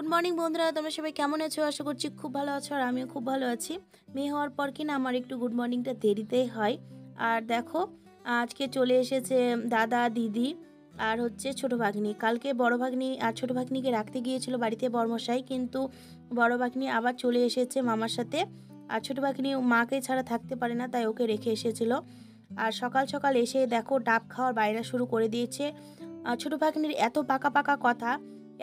Good morning বন্ধুরা, তোমরা সবাই কেমন আছো? আশা করছি খুব ভালো আছো আর আমিও খুব ভালো আছি। মেয়ে হওয়ার পর কিনা আমার একটু গুড মর্নিংটা দেরিতেই হয়। আর দেখো, আজকে চলে এসেছে দাদা দিদি আর হচ্ছে ছোটো ভাগ্নি। কালকে বড় ভাগ্নি আর ছোটো ভাগ্নিকে রাখতে গিয়েছিল বাড়িতে বড়মশাই, কিন্তু বড় ভাগ্নি আবার চলে এসেছে মামার সাথে। আর ছোটো ভাগ্নি মাকে ছাড়া থাকতে পারে না, তাই ওকে রেখে এসেছিল। আর সকাল সকাল এসে দেখো ডাব খাওয়ার বায়না শুরু করে দিয়েছে। ছোটো ভাগ্নির এত পাকা পাকা কথা,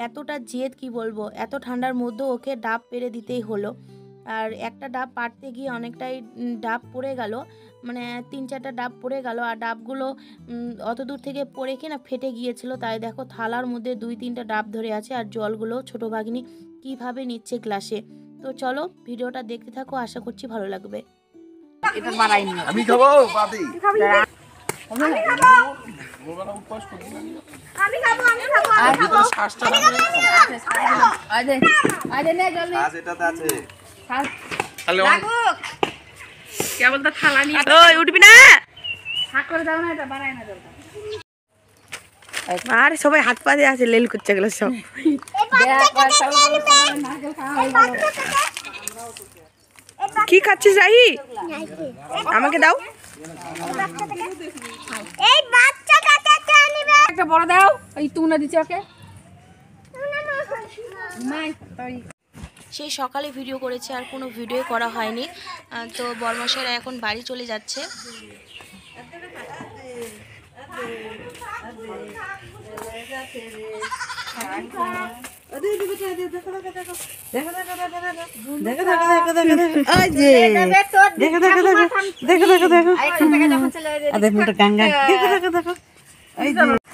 এতটা জেদ কি বলবো, এত ঠান্ডার মধ্যেও ওকে ডাব পেড়ে দিতেই হলো। আর একটা ডাব পাড়তে গিয়ে অনেকটাই ডাব পড়ে গেল, মানে 3-4টা ডাব পড়ে গেল। আর ডাবগুলো অত দূর থেকে পড়ে কিনা ফেটে গিয়েছিল, তাই দেখো থালার মধ্যে 2-3টা ডাব ধরে আছে। আর জলগুলো ছোটো ভাগ্নি কীভাবে নিচ্ছে গ্লাসে। তো চলো ভিডিওটা দেখতে থাকো, আশা করছি ভালো লাগবে। আমি খাবো বাদি আমি খাবো আমি খাবো শ্বাসটা এটাতে আছে কেবল তো থালা নিয়ে উঠবি না হাত করে দাও না, এটা বাড়ায় না জলটা। আর সবাই হাত পা দিয়ে আছে, লেল করছে গেল সব। কি খাচ্ছিস রাহি? আমাকে দাও। এই বাচ্চাটাকে আনিবে একটা বড় দাও, ওই তুনা দিছে ওকে। সেই সকালে ভিডিও করেছে আর কোনো ভিডিও করা হয়নি। তো বরমশাইরা এখন বাড়ি চলে যাচ্ছে।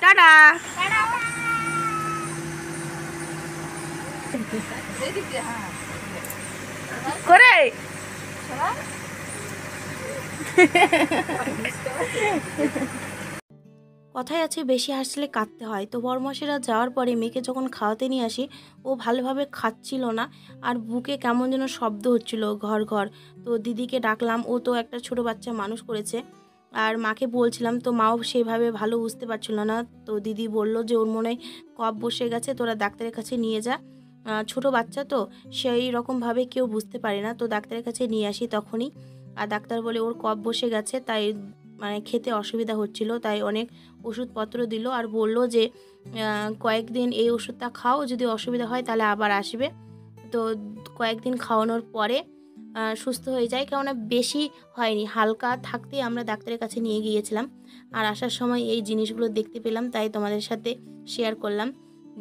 টাটা করে কথায় আছে বেশি হাসলে কাঁদতে হয়। তো বরমাসেরা যাওয়ার পরে মেয়েকে যখন খাওয়াতে নিয়ে আসি, ও ভালোভাবে খাচ্ছিল না আর বুকে কেমন যেন শব্দ হচ্ছিল ঘর ঘর। তো দিদিকে ডাকলাম, ও তো একটা ছোট বাচ্চা মানুষ করেছে। আর মাকে বলছিলাম, তো মাও সেভাবে ভালো বুঝতে পারছিল না। তো দিদি বলল যে ওর মনে হয় কফ বসে গেছে, তোরা ডাক্তারের কাছে নিয়ে যা। ছোট বাচ্চা তো সেই রকমভাবে কেউ বুঝতে পারে না। তো ডাক্তারের কাছে নিয়ে আসি তখনই, আর ডাক্তার বলে ওর কফ বসে গেছে, তাই মানে খেতে অসুবিধা হচ্ছিল, তাই অনেক ওষুধপত্র দিল আর বলল যে কয়েকদিন এই ওষুধটা খাও, যদি অসুবিধা হয় তাহলে আবার আসবে। তো কয়েকদিন খাওয়ানোর পরে সুস্থ হয়ে যায়, কেননা বেশি হয়নি, হালকা থাকতেই আমরা ডাক্তারের কাছে নিয়ে গিয়েছিলাম। আর আসার সময় এই জিনিসগুলো দেখতে পেলাম, তাই তোমাদের সাথে শেয়ার করলাম।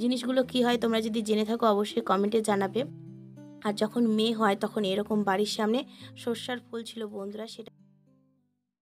জিনিসগুলো কি হয় তোমরা যদি জেনে থাকো অবশ্যই কমেন্টে জানাবে। আর যখন মেয়ে হয় তখন এরকম বাড়ির সামনে সর্ষার ফুল ছিল বন্ধুরা, সেটা